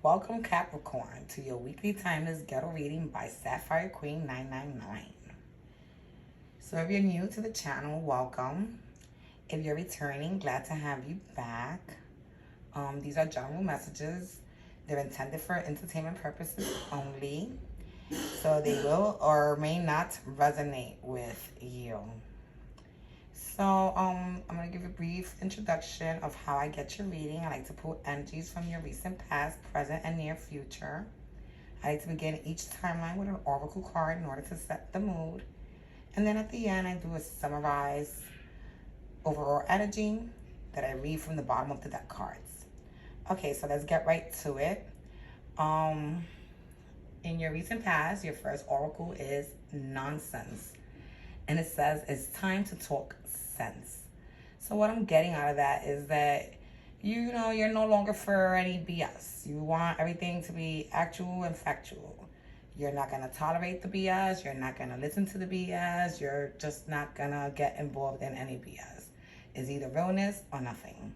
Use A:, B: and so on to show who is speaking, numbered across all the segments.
A: Welcome, Capricorn, to your weekly timeless ghetto reading by Sapphire Queen 999. So if you're new to the channel, welcome. If you're returning, glad to have you back. These are general messages. They're intended for entertainment purposes only. So they will or may not resonate with you. So I'm going to give a brief introduction of how I get your reading. I like to pull energies from your recent past, present, and near future. I like to begin each timeline with an oracle card in order to set the mood. And then at the end, I do a summarize overall energy that I read from the bottom of the deck cards. Okay, so let's get right to it. In your recent past, your first oracle is nonsense. And it says it's time to talk sense. So what I'm getting out of that is that you're no longer for any BS. You want everything to be actual and factual. You're not going to tolerate the BS. You're not going to listen to the BS. You're just not going to get involved in any BS. It's either realness or nothing.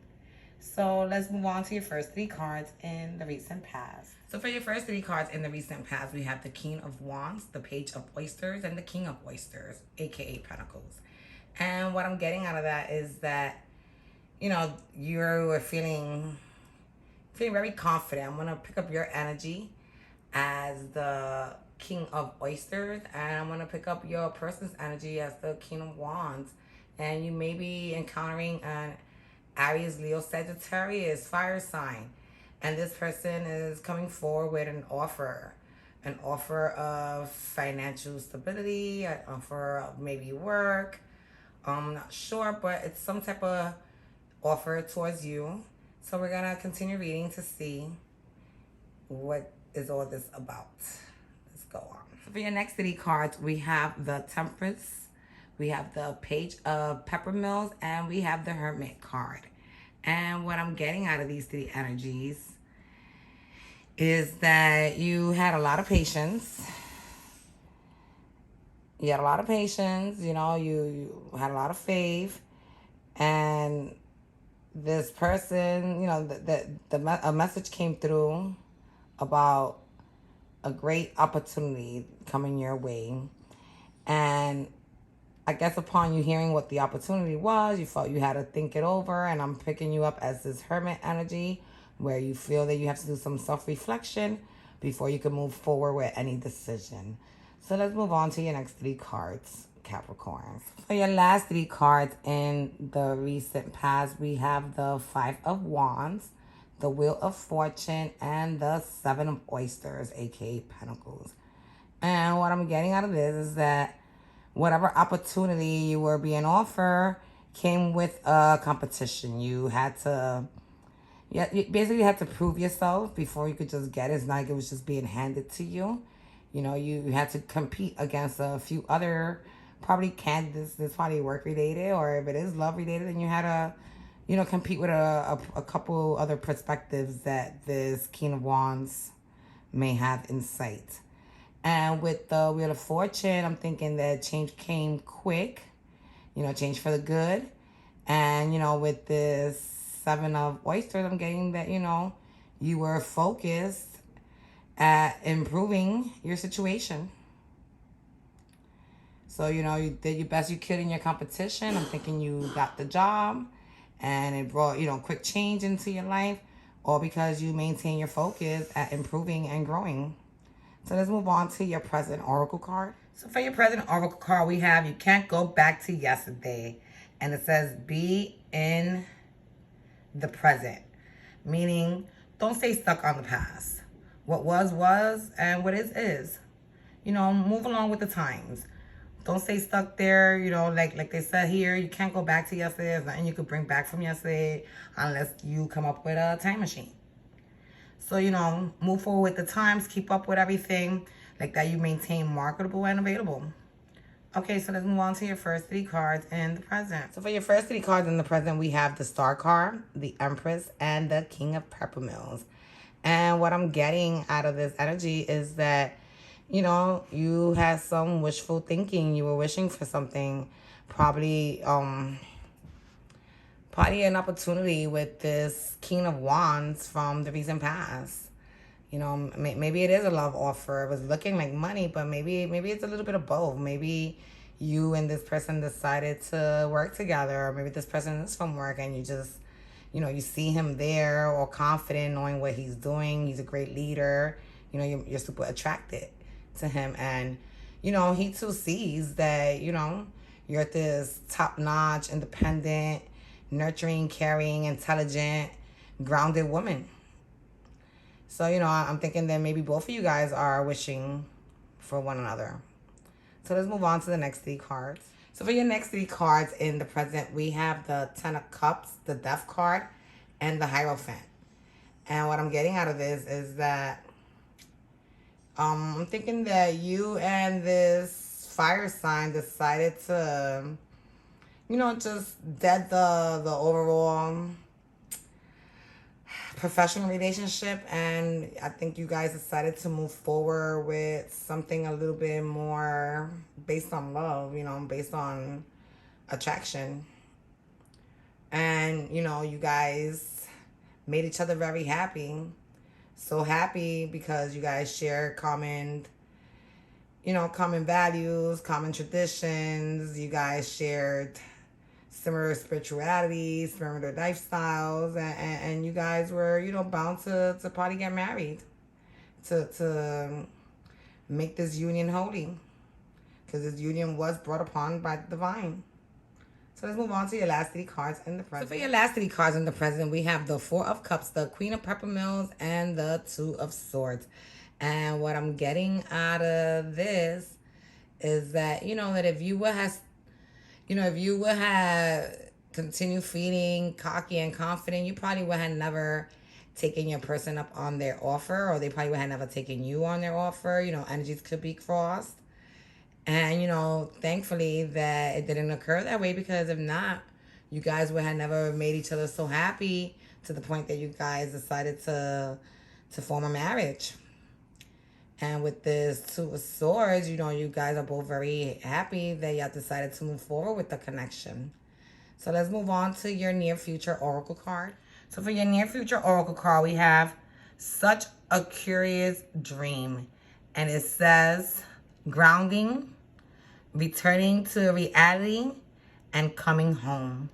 A: So let's move on to your first three cards in the recent past. So for your first three cards in the recent past, we have the King of Wands, the Page of Oysters, and the King of Oysters, aka Pentacles. And what I'm getting out of that is that, you're feeling very confident. I'm going to pick up your energy as the King of Oysters, and I'm going to pick up your person's energy as the King of Wands. And you may be encountering an Aries, Leo, Sagittarius, fire sign. And this person is coming forward with an offer of financial stability, an offer of maybe work. I'm not sure, but it's some type of offer towards you. So we're going to continue reading to see what is all this about. Let's go on. So for your next three cards, we have the Temperance, we have the Page of Peppermills, and we have the Hermit card. And what I'm getting out of these three energies is that you had a lot of patience. You had a lot of patience, you had a lot of faith. And this person, a message came through about a great opportunity coming your way. And I guess upon you hearing what the opportunity was, you felt you had to think it over. And I'm picking you up as this Hermit energy, where you feel that you have to do some self-reflection before you can move forward with any decision. So let's move on to your next three cards, Capricorns. For your last three cards in the recent past, we have the Five of Wands, the Wheel of Fortune, and the Seven of Oysters, aka Pentacles. And what I'm getting out of this is that whatever opportunity you were being offered came with a competition. You basically had to prove yourself before you could just get it. It's not like it was just being handed to you. You had to compete against a few other probably candidates that's probably work related, or if it is love related, then you had to, compete with a couple other perspectives that this King of Wands may have in sight. And with the Wheel of Fortune, I'm thinking that change came quick, change for the good. And, with this Seven of Oysters, I'm getting that, you were focused at improving your situation. So, you did your best you could in your competition. I'm thinking you got the job and it brought, quick change into your life, all because you maintain your focus at improving and growing. So let's move on to your present oracle card. So for your present oracle card, we have you can't go back to yesterday. And it says be in the present. Meaning, don't stay stuck on the past. What was, and what is. Move along with the times. Don't stay stuck there. Like they said here, you can't go back to yesterday. There's nothing you could bring back from yesterday unless you come up with a time machine. So, move forward with the times, keep up with everything. Like that, you maintain marketable and available. Okay, so let's move on to your first three cards in the present. So for your first three cards in the present, we have the Star card, the Empress, and the King of Peppermills. And what I'm getting out of this energy is that, you had some wishful thinking. You were wishing for something, probably an opportunity with this King of Wands from the recent past. You know, maybe it is a love offer. It was looking like money, but maybe it's a little bit of both. Maybe you and this person decided to work together, or maybe this person is from work and you just, you see him there, or confident knowing what he's doing. He's a great leader. You're super attracted to him, and he too sees that you're this top-notch, independent, nurturing, caring, intelligent, grounded woman. So, I'm thinking that maybe both of you guys are wishing for one another. So let's move on to the next 3 cards. So for your next 3 cards in the present, we have the Ten of Cups, the Death card, and the Hierophant. And what I'm getting out of this is that I'm thinking that you and this fire sign decided to, just dead the overall professional relationship, and I think you guys decided to move forward with something a little bit more based on love, based on attraction. And you guys made each other very happy. So happy because you guys share common values, common traditions. You guys shared similar spirituality, similar lifestyles, and you guys were, bound to probably get married to make this union holy, because this union was brought upon by the divine. So let's move on to your last 3 cards in the present. So for your last 3 cards in the present, we have the 4 of Cups, the Queen of Peppermills, and the 2 of Swords. And what I'm getting out of this is that, that if you would have continued feeling cocky and confident, you probably would have never taken your person up on their offer, or they probably would have never taken you on their offer. Energies could be crossed. And, thankfully that it didn't occur that way, because if not, you guys would have never made each other so happy to the point that you guys decided to form a marriage. And with this 2 of Swords, you guys are both very happy that y'all decided to move forward with the connection. So let's move on to your near future oracle card. So for your near future oracle card, we have Such a Curious Dream. And it says grounding, returning to reality, and coming home.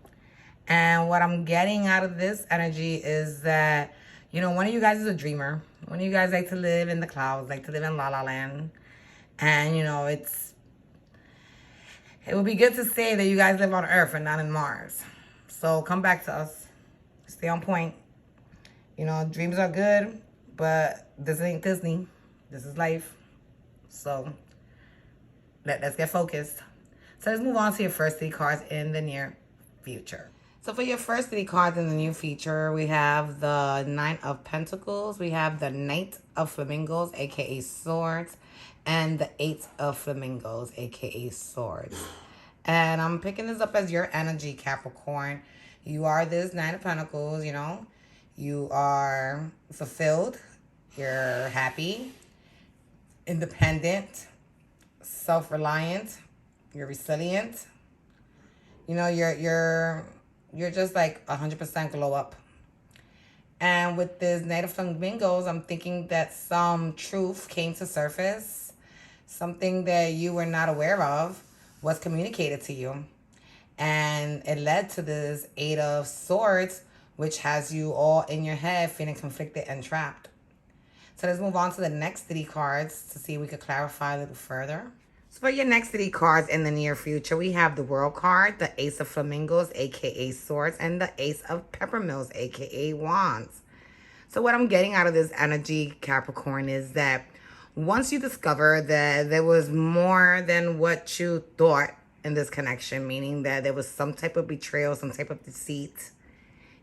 A: And what I'm getting out of this energy is that, one of you guys is a dreamer. One of you guys like to live in the clouds, like to live in La La Land. And, it would be good to say that you guys live on Earth and not in Mars. So come back to us. Stay on point. Dreams are good, but this ain't Disney. This is life. So let's get focused. So let's move on to your first 3 cards in the near future. So for your first 3 cards in the near future, we have the 9 of Pentacles. We have the Knight of Flamingos, aka Swords, and the 8 of Flamingos, aka Swords. And I'm picking this up as your energy, Capricorn. You are this 9 of Pentacles, You are fulfilled. You're happy, independent, self-reliant. You're resilient. You're just like 100% glow up. And with this Knight of Flamingos, I'm thinking that some truth came to surface. Something that you were not aware of was communicated to you. And it led to this 8 of Swords, which has you all in your head feeling conflicted and trapped. So let's move on to the next 3 cards to see if we could clarify a little further. So for your next 3 cards in the near future, we have the World card, the Ace of Flamingos, aka Swords, and the Ace of Peppermills, aka Wands. So what I'm getting out of this energy, Capricorn, is that once you discover that there was more than what you thought in this connection, meaning that there was some type of betrayal, some type of deceit,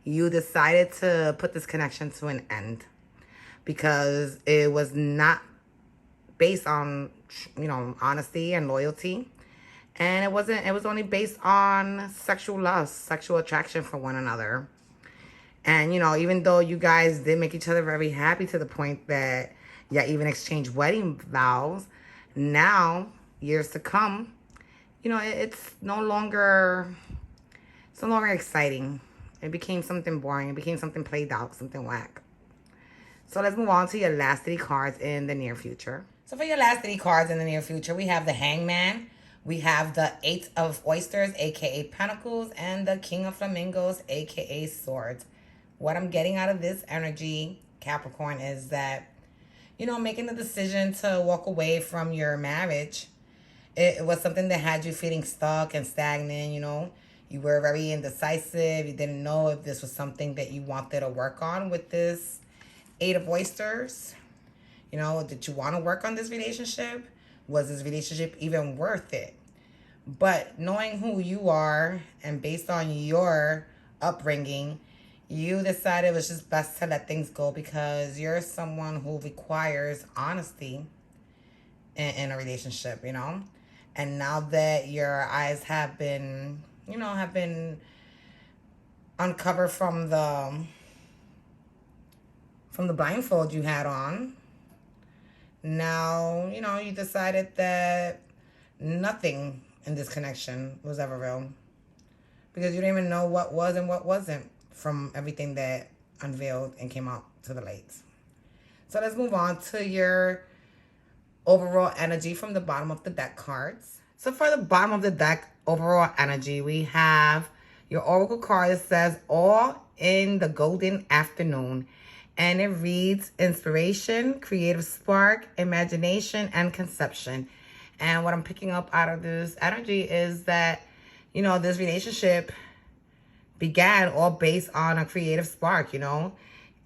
A: you decided to put this connection to an end, because it was not based on, honesty and loyalty. And it was only based on sexual lust, sexual attraction for one another. And, even though you guys did make each other very happy to the point that even exchanged wedding vows, now, years to come, it's no longer exciting. It became something boring. It became something played out, something whack. So let's move on to your last 3 cards in the near future. So for your last 3 cards in the near future, we have the Hangman, we have the 8 of Oysters, aka Pentacles, and the King of Flamingos, aka Swords. What I'm getting out of this energy, Capricorn, is that, you know, making the decision to walk away from your marriage, it was something that had you feeling stuck and stagnant, you know. You were very indecisive. You didn't know if this was something that you wanted to work on with this 8 of Oysters. You know, did you want to work on this relationship? Was this relationship even worth it? But knowing who you are and based on your upbringing, you decided it was just best to let things go because you're someone who requires honesty in a relationship, you know? And now that your eyes have been, you know, have been uncovered from the blindfold you had on, now, you know, you decided that nothing in this connection was ever real. Because you didn't even know what was and what wasn't from everything that unveiled and came out to the light. So let's move on to your overall energy from the bottom of the deck cards. So for the bottom of the deck overall energy, we have your oracle card that says all in the golden afternoon. And it reads inspiration, creative spark, imagination, and conception. And what I'm picking up out of this energy is that, you know, this relationship began all based on a creative spark, you know.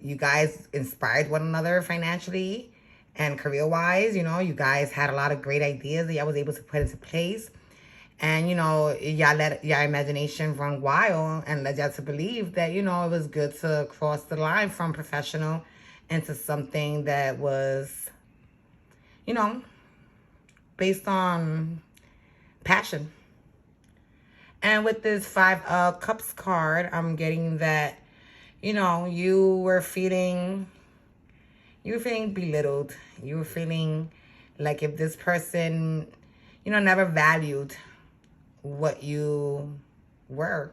A: You guys inspired one another financially and career-wise, you know. You guys had a lot of great ideas that y'all was able to put into place. And, you know, y'all let your imagination run wild and led y'all to believe that, you know, it was good to cross the line from professional into something that was, you know, based on passion. And with this 5 of Cups card, I'm getting that, you know, you were feeling belittled. You were feeling like if this person, you know, never valued what you were,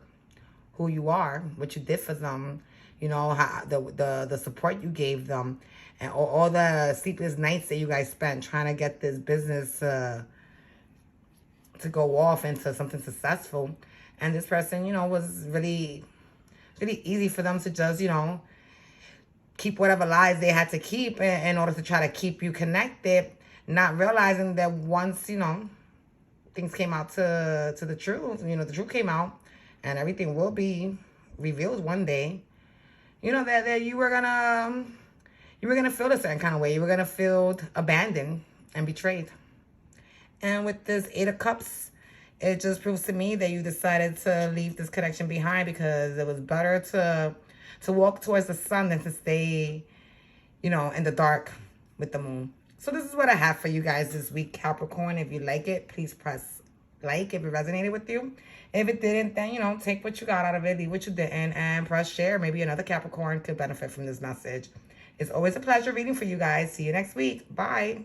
A: who you are, what you did for them, you know, how the support you gave them, and all the sleepless nights that you guys spent trying to get this business to go off into something successful. And this person, you know, was really easy for them to just, you know, keep whatever lies they had to keep in order to try to keep you connected, not realizing that once, you know, things came out to the truth, you know, the truth came out and everything will be revealed one day, you know, that you were gonna feel a certain kind of way. You were gonna feel abandoned and betrayed. And with this 8 of Cups, it just proves to me that you decided to leave this connection behind because it was better to walk towards the sun than to stay, you know, in the dark with the moon. So this is what I have for you guys this week, Capricorn. If you like it, please press like if it resonated with you. If it didn't, then, you know, take what you got out of it, leave what you didn't, and press share. Maybe another Capricorn could benefit from this message. It's always a pleasure reading for you guys. See you next week. Bye.